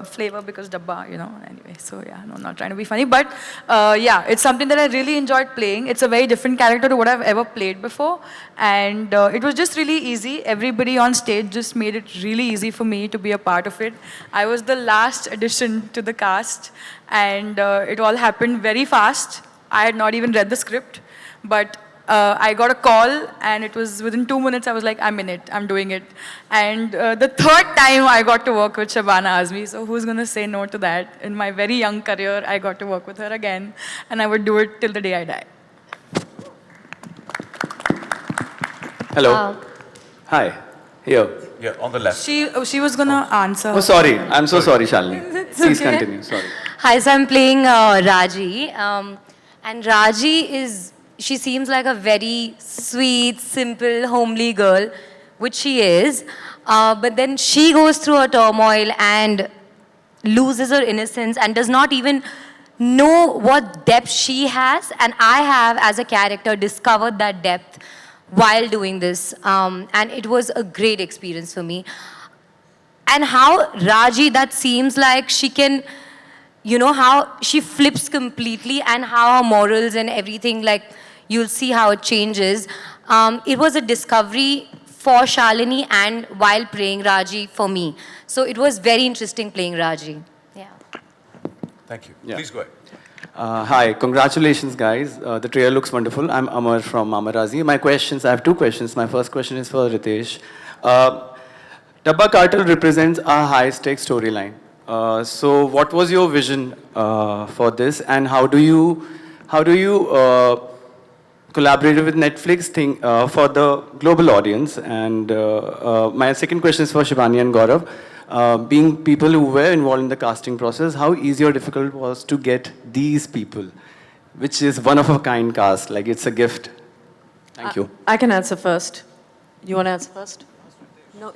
Flavor because Dabba, you know, anyway. So yeah, no, not trying to be funny. But yeah, it's something that I really enjoyed playing. It's a very different character to what I've ever played before. And it was just really easy. Everybody on stage just made it really easy for me to be a part of it. I was the last addition to the cast. And it all happened very fast. I had not even read the script. But I got a call, and it was within 2 minutes, I was like, I'm in it, I'm doing it. And the third time I got to work with Shabana Azmi, so who's going to say no to that? In my very young career, I got to work with her again, and I would do it till the day I die. Hello. Hi. Here. Yeah, on the left. She was going to answer. Oh, sorry. I'm so sorry, Shalini. Please continue. Sorry. Hi, so I'm playing Raji. And Raji she seems like a very sweet, simple, homely girl, which she is. But then she goes through a turmoil and loses her innocence and does not even know what depth she has. And I have, as a character, discovered that depth while doing this. And it was a great experience for me. And how Raji, that seems like she can, you know, how she flips completely and how her morals and everything, like, you'll see how it changes. It was a discovery for Shalini and while playing Raji for me. So it was very interesting playing Raji. Yeah. Thank you. Yeah. Please go ahead. Hi, congratulations guys. The trailer looks wonderful. I'm Amar from Amarazi. I have two questions. My first question is for Ritesh. Dabba Cartel represents a high-stakes storyline. So what was your vision for this, and how do you collaborated with Netflix for the global audience? And my second question is for Shibani and Gaurav. Being people who were involved in the casting process, how easy or difficult was to get these people, which is one of a kind cast, like it's a gift? Thank you. I can answer first. You want to answer first? No.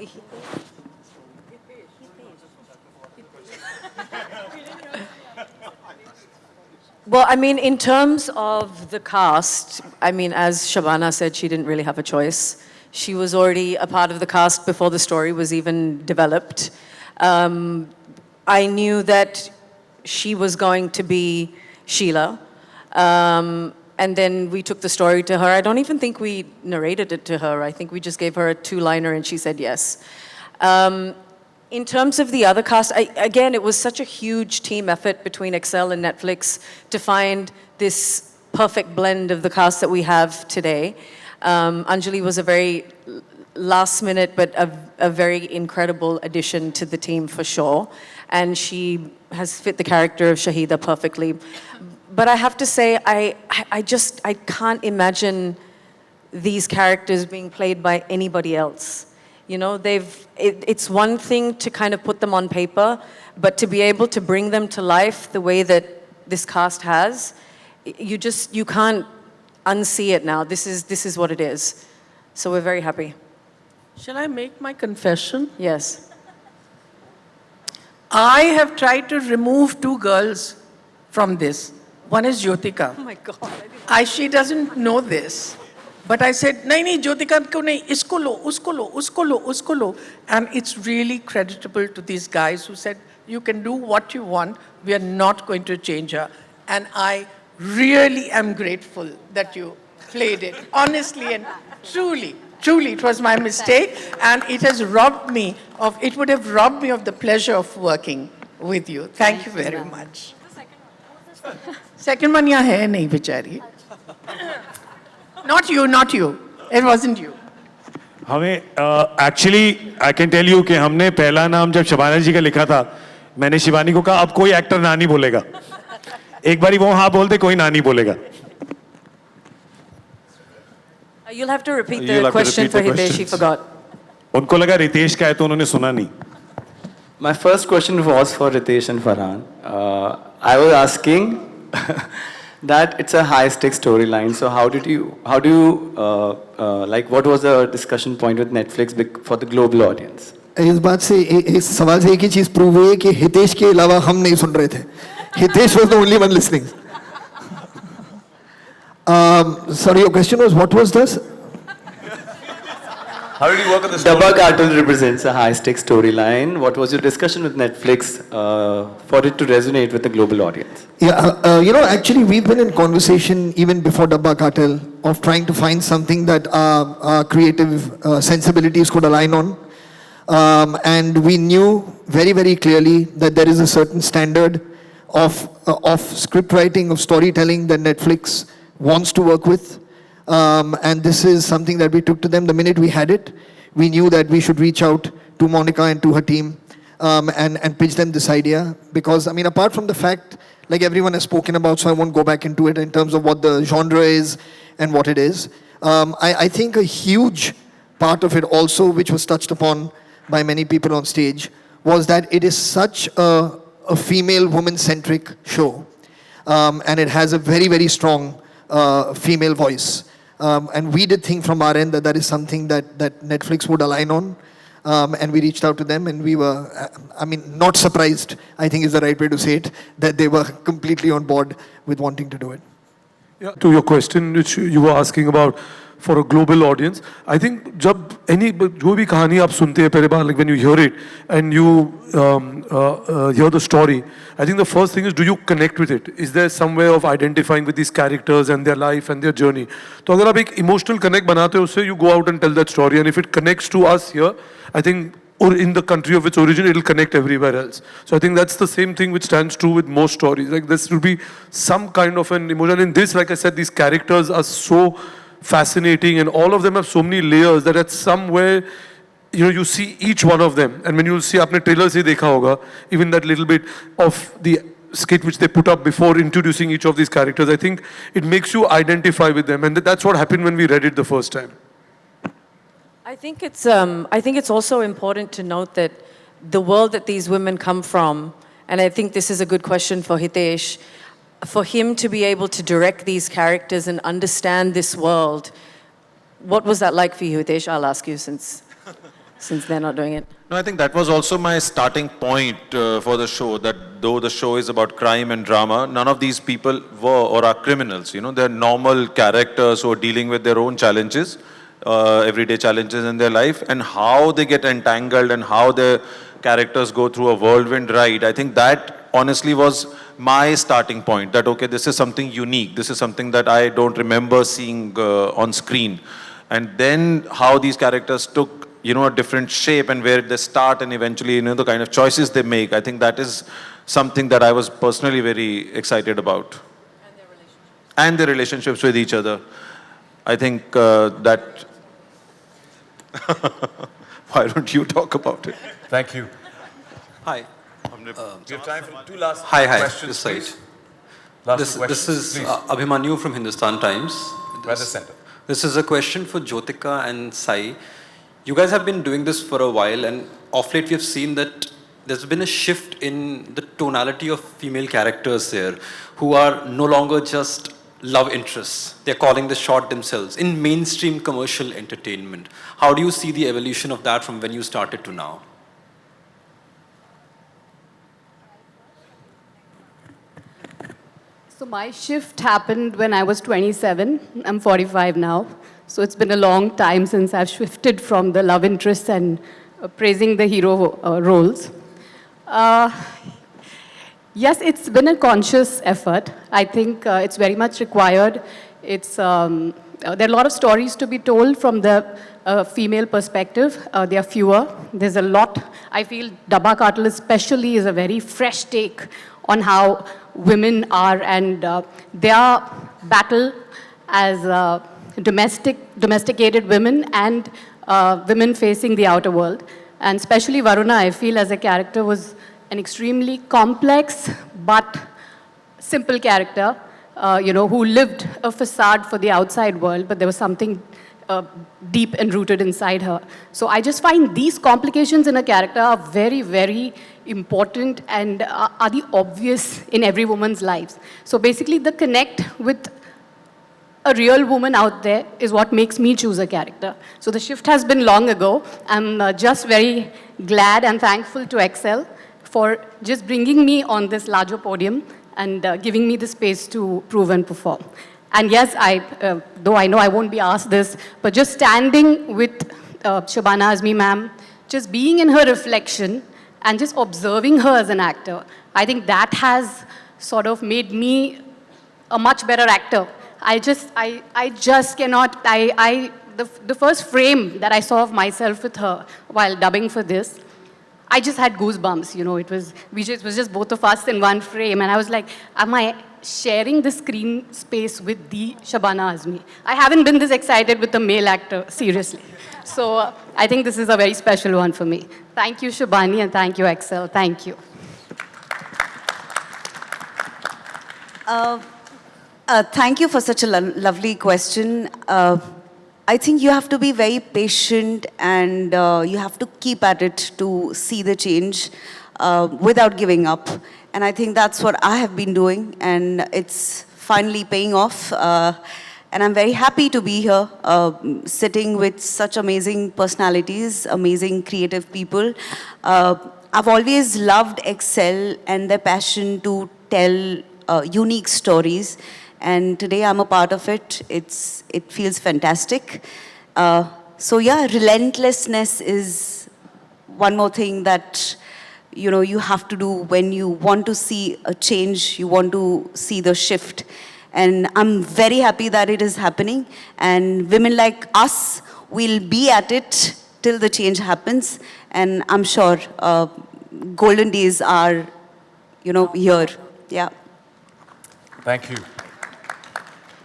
Well, I mean, in terms of the cast, I mean, as Shabana said, she didn't really have a choice. She was already a part of the cast before the story was even developed. I knew that she was going to be Sheila. And then we took the story to her. I don't even think we narrated it to her. I think we just gave her a two-liner and she said yes. In terms of the other cast, again, it was such a huge team effort between Excel and Netflix to find this perfect blend of the cast that we have today. Anjali was a very last minute, but a very incredible addition to the team for sure. And she has fit the character of Shahida perfectly. But I have to say, I can't imagine these characters being played by anybody else. You know, it's one thing to kind of put them on paper, but to be able to bring them to life the way that this cast has, you can't unsee it now. This is what it is. So we're very happy. Shall I make my confession? Yes. I have tried to remove two girls from this. One is Jyothika. Oh my God. She doesn't know this. But I said, nahi, Jyothika ko nahi, isko lo, usko lo, usko lo, usko lo. And it's really creditable to these guys who said, you can do what you want, we are not going to change her. And I really am grateful that you played it. Honestly and truly, it was my mistake. And it has robbed me of, it would have robbed me of the pleasure of working with you. Thank you very much. Second one yahan hai nahi, bichari. Not you. It wasn't you. हमें actually I can tell you कि हमने पहला नाम जब शबाना जी का लिखा था, मैंने शिबानी को कहा अब कोई एक्टर नानी बोलेगा, एक बारी वो हाँ बोलते कोई नानी बोलेगा. You'll have to repeat the question for Hitesh, he forgot. उनको लगा रितेश का है तो उन्होंने सुना नहीं. My first question was for Ritesh and Farhan. I was asking that it's a high-stakes storyline. So how do you like? What was the discussion point with Netflix for the global audience? इस बात से इस सवाल से एक ही चीज prove हुई है कि हितेश के अलावा हम नहीं सुन रहे थे. Hitesh was the only one listening. Sorry, your question was what was this? How did you work on the story? Dabba Cartel represents a high-stakes storyline. What was your discussion with Netflix for it to resonate with the global audience? Yeah, you know, actually, we've been in conversation even before Dabba Cartel of trying to find something that our creative sensibilities could align on. And we knew very, very clearly that there is a certain standard of script writing, of storytelling that Netflix wants to work with. And this is something that we took to them. The minute we had it, we knew that we should reach out to Monica and to her team and pitch them this idea. Because, I mean, apart from the fact, like everyone has spoken about, so I won't go back into it in terms of what the genre is and what it is. I think a huge part of it also, which was touched upon by many people on stage, was that it is such a female woman-centric show. And it has a very, very strong female voice. And we did think from our end that that is something that Netflix would align on. And we reached out to them and we were, I mean, not surprised, I think is the right way to say it, that they were completely on board with wanting to do it. Yeah, to your question, which you were asking about for a global audience, I think जब जो भी कहानी आप सुनते हैं पहले बार, like when you hear it and you hear the story, I think the first thing is, do you connect with it? Is there some way of identifying with these characters and their life and their journey? तो अगर आप एक emotional connect बनाते हो उससे, you go out and tell that story, and if it connects to us here, I think, or in the country of its origin, it'll connect everywhere else. So I think that's the same thing which stands true with most stories. Like this will be some kind of an emotion. In this, like I said, these characters are so fascinating and all of them have so many layers that at somewhere, you know, you see each one of them. And when you'll see, आपने trailer से देखा होगा, even that little bit of the skit which they put up before introducing each of these characters, I think it makes you identify with them. And that's what happened when we read it the first time. I think it's also important to note that the world that these women come from, and I think this is a good question for Hitesh, for him to be able to direct these characters and understand this world, what was that like for you, Hitesh? I'll ask you since they're not doing it. No, I think that was also my starting point for the show, that though the show is about crime and drama, none of these people were or are criminals. You know, they're normal characters who are dealing with their own challenges, everyday challenges in their life, and how they get entangled and how their characters go through a whirlwind ride. I think that honestly was my starting point, that okay, this is something unique, this is something that I don't remember seeing on screen. And then how these characters took, you know, a different shape and where they start and eventually, you know, the kind of choices they make. I think that is something that I was personally very excited about. And their relationships with each other. I think that... Why don't you talk about it? Thank you. Hi. We have time for two last questions, this side. please. Last two This questions, is please. Abhimanyu from Hindustan Times. By the center. This is a question for JYOTHIKA and Sai. You guys have been doing this for a while, and of late we have seen that there's been a shift in the tonality of female characters there, who are no longer just love interests. They're calling the shot themselves in mainstream commercial entertainment. How do you see the evolution of that from when you started to now? So my shift happened when I was 27. I'm 45 now. So it's been a long time since I've shifted from the love interests and praising the hero roles. Yes, it's been a conscious effort. I think it's very much required. It's, there are a lot of stories to be told from the female perspective. There are fewer. There's a lot. I feel Dabba Cartel especially is a very fresh take on how women are and their battle as domesticated women and women facing the outer world. And especially Varuna, I feel as a character was an extremely complex but simple character, you know, who lived a facade for the outside world, but there was something deep and rooted inside her. So I just find these complications in a character are very, very important and are the obvious in every woman's lives. So basically the connect with a real woman out there is what makes me choose a character. So the shift has been long ago. I'm just very glad and thankful to Excel for just bringing me on this larger podium and giving me the space to prove and perform. And yes, though I know I won't be asked this, but just standing with Shabana Azmi ma'am, just being in her reflection and just observing her as an actor, I think that has sort of made me a much better actor. I just cannot, the first frame that I saw of myself with her while dubbing for this, I just had goosebumps, you know, it was just both of us in one frame, and I was like, am I sharing the screen space with the Shabana Azmi? I haven't been this excited with a male actor, seriously. So I think this is a very special one for me. Thank you, Shibani, and thank you, Excel. Thank you. Thank you for such a lovely question. I think you have to be very patient and you have to keep at it to see the change without giving up. And I think that's what I have been doing, and it's finally paying off. And I'm very happy to be here, sitting with such amazing personalities, amazing creative people. I've always loved Excel and their passion to tell unique stories. And today I'm a part of it. It feels fantastic. So yeah, relentlessness is one more thing that you have to do when you want to see a change, you want to see the shift. And I'm very happy that it is happening. And women like us will be at it till the change happens. And I'm sure golden days are, here. Yeah. Thank you.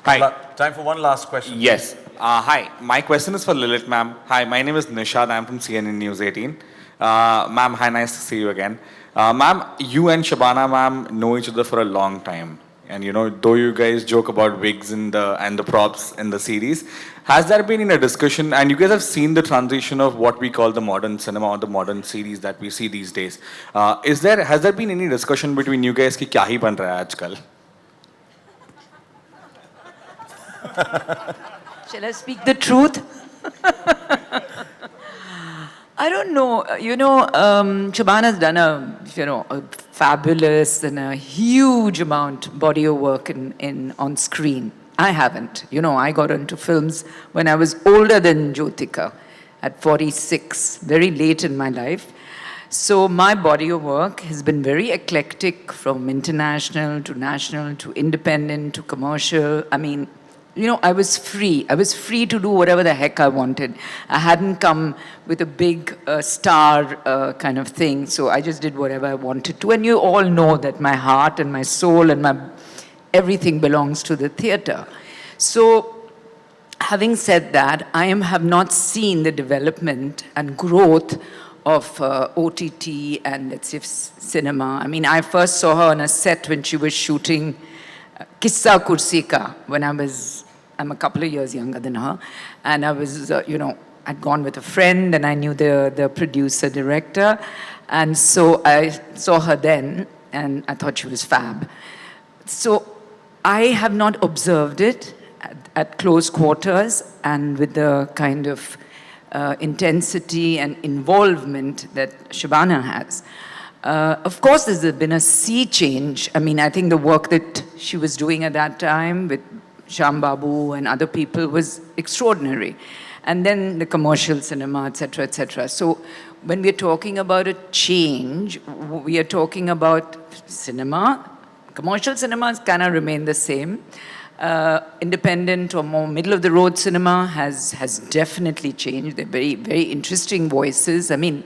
Hi. Time for one last question. Yes. Hi. My question is for Lilith, ma'am. Hi, my name is Nishad. I'm from CNN News 18. Ma'am, hi, nice to see you again. Ma'am, you and Shabana, ma'am, know each other for a long time. And though you guys joke about wigs and the props in the series, has there been in a discussion, and you guys have seen the transition of what we call the modern cinema or the modern series that we see these days. Has there been any discussion between you guys ki kya hi ban raha hai aajkal? Shall I speak the truth? I don't know. Shabana's done a fabulous and a huge amount body of work on screen. I haven't. I got into films when I was older than JYOTHIKA, at 46, very late in my life. So my body of work has been very eclectic, from international to national to independent to commercial. I mean, I was free. I was free to do whatever the heck I wanted. I hadn't come with a big star kind of thing, so I just did whatever I wanted to. And you all know that my heart and my soul and my everything belongs to the theatre. So, having said that, I have not seen the development and growth of OTT and, let's say, cinema. I mean, I first saw her on a set when she was shooting Kissa Kursi Ka, when I'm a couple of years younger than her, and I was, I'd gone with a friend, and I knew the producer, director, and so I saw her then, and I thought she was fab. So I have not observed it at close quarters and with the kind of intensity and involvement that Shabana has. Of course, there's been a sea change. I mean, I think the work that she was doing at that time with Shyam Babu and other people was extraordinary. And then the commercial cinema, etc., etc. So when we're talking about a change, we are talking about cinema. Commercial cinemas kind of remain the same. Independent or more middle-of-the-road cinema has definitely changed. They're very, very interesting voices. I mean,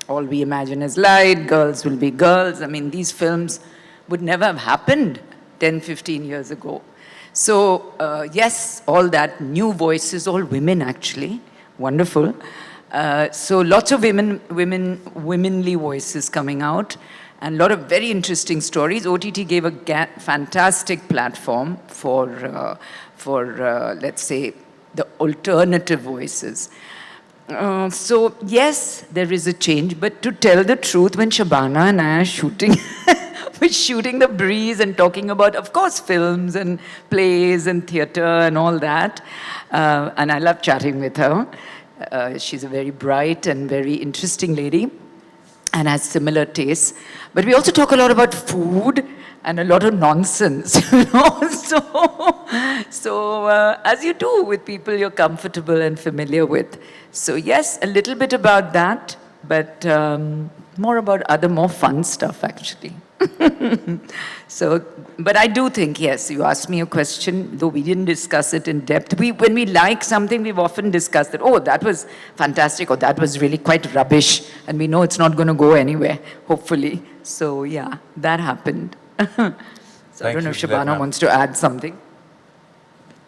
all we imagine is light, girls will be girls. I mean, these films would never have happened 10, 15 years ago. So, yes, all that, new voices, all women actually, wonderful. So lots of womenly voices coming out, and a lot of very interesting stories. OTT gave a fantastic platform for let's say, the alternative voices. So yes, there is a change, but to tell the truth, when Shabana and I are shooting, we're shooting The Breeze and talking about, of course, films and plays and theatre and all that. And I love chatting with her. She's a very bright and very interesting lady and has similar tastes. But we also talk a lot about food and a lot of nonsense, you know. So as you do with people you're comfortable and familiar with. So yes, a little bit about that, but more about other more fun stuff actually. So, but I do think, yes, you asked me a question, though we didn't discuss it in depth. When we like something, we've often discussed that, oh, that was fantastic, or that was really quite rubbish, and we know it's not going to go anywhere, hopefully. So, yeah, that happened. So I don't know if Shabana wants to add something.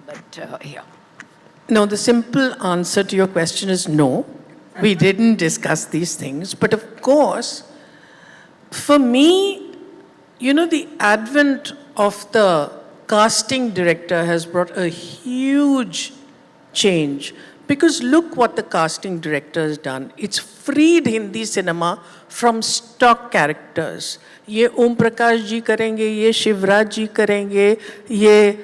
But, yeah. No, the simple answer to your question is no. We didn't discuss these things. But of course, for me, you know, the advent of the casting director has brought a huge change. Because look what the casting director has done. It's freed Hindi cinema from stock characters. Ye Om Prakash ji karenge, ye Shivraj ji karenge, ye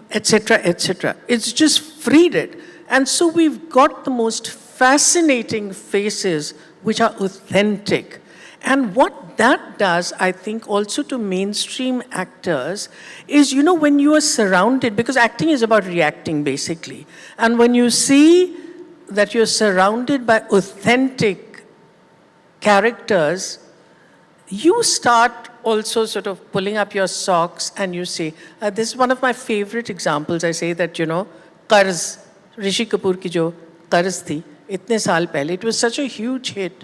etc., etc. It's just freed it. And so we've got the most fascinating faces which are authentic. And what that does, I think, also to mainstream actors is, you know, when you are surrounded, because acting is about reacting basically, and when you see that you're surrounded by authentic characters, you start also sort of pulling up your socks and you say, this is one of my favorite examples. I say that, you know, Qarz, Rishi Kapoor ki jo Qarz thi, itne saal pehle, it was such a huge hit.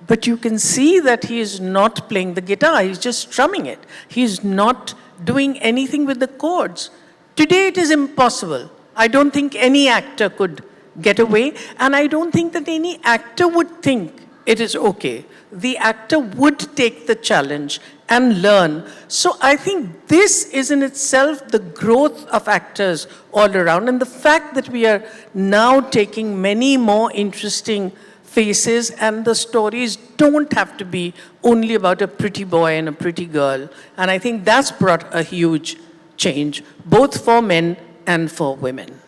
But you can see that he is not playing the guitar, he's just strumming it. He's not doing anything with the chords. Today it is impossible. I don't think any actor could get away, and I don't think that any actor would think it is okay. The actor would take the challenge and learn. So I think this is in itself the growth of actors all around, and the fact that we are now taking many more interesting faces, and the stories don't have to be only about a pretty boy and a pretty girl. And I think that's brought a huge change, both for men and for women.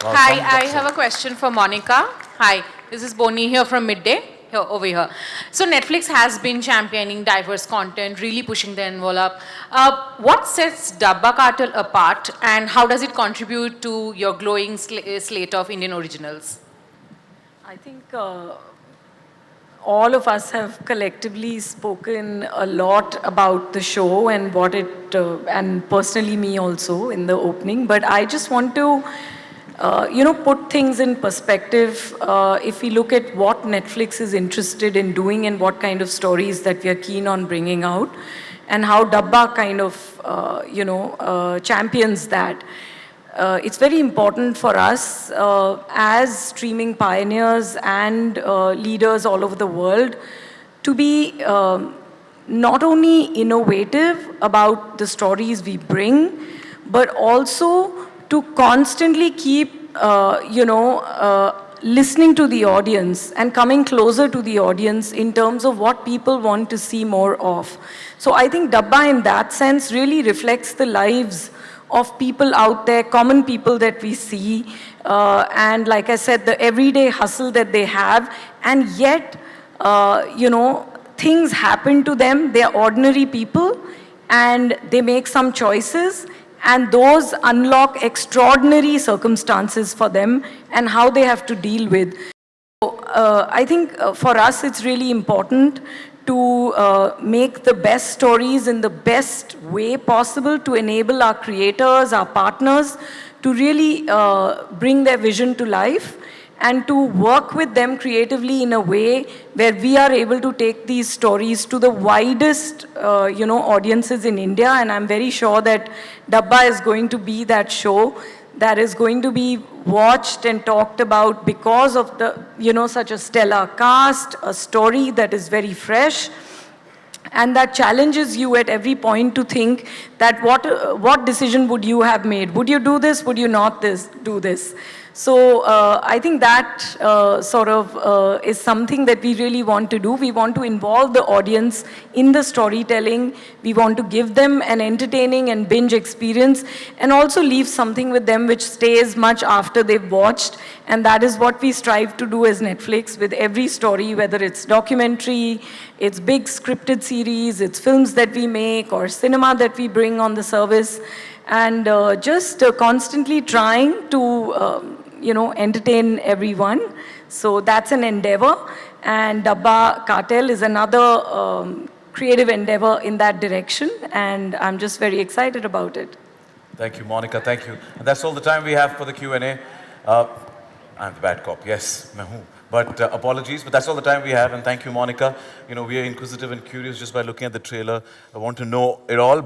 Hi, I have a question for Monica. Hi, this is Boni here from Midday, here, over here. So Netflix has been championing diverse content, really pushing the envelope. What sets Dabba Cartel apart, and how does it contribute to your glowing slate of Indian originals? I think all of us have collectively spoken a lot about the show and what it, and personally me also in the opening, but I just want to you know, put things in perspective. If we look at what Netflix is interested in doing and what kind of stories that we are keen on bringing out, and how Dabba kind of, you know, champions that. It's very important for us as streaming pioneers and leaders all over the world to be not only innovative about the stories we bring, but also to constantly keep, you know, listening to the audience and coming closer to the audience in terms of what people want to see more of. So I think Dabba in that sense really reflects the lives of people out there, common people that we see, and like I said, the everyday hustle that they have, and yet, you know, things happen to them. They're ordinary people, and they make some choices, and those unlock extraordinary circumstances for them and how they have to deal with. So, I think for us it's really important to make the best stories in the best way possible to enable our creators, our partners, to really bring their vision to life, and to work with them creatively in a way where we are able to take these stories to the widest, you know, audiences in India. And I'm very sure that Dabba is going to be that show that is going to be watched and talked about because of the, you know, such a stellar cast, a story that is very fresh, and that challenges you at every point to think that what decision would you have made? Would you do this? Would you not do this? So I think that is something that we really want to do. We want to involve the audience in the storytelling. We want to give them an entertaining and binge experience and also leave something with them which stays much after they've watched. And that is what we strive to do as Netflix with every story, whether it's documentary, it's big scripted series, it's films that we make or cinema that we bring on the service. And just constantly trying to entertain everyone. So that's an endeavor. And Dabba Cartel is another creative endeavor in that direction. And I'm just very excited about it. Thank you, Monica. Thank you. And that's all the time we have for the Q&A. I'm the bad cop. Yes, मैं हूँ. But apologies, but that's all the time we have. And thank you, Monica. We are inquisitive and curious just by looking at the trailer. I want to know it all.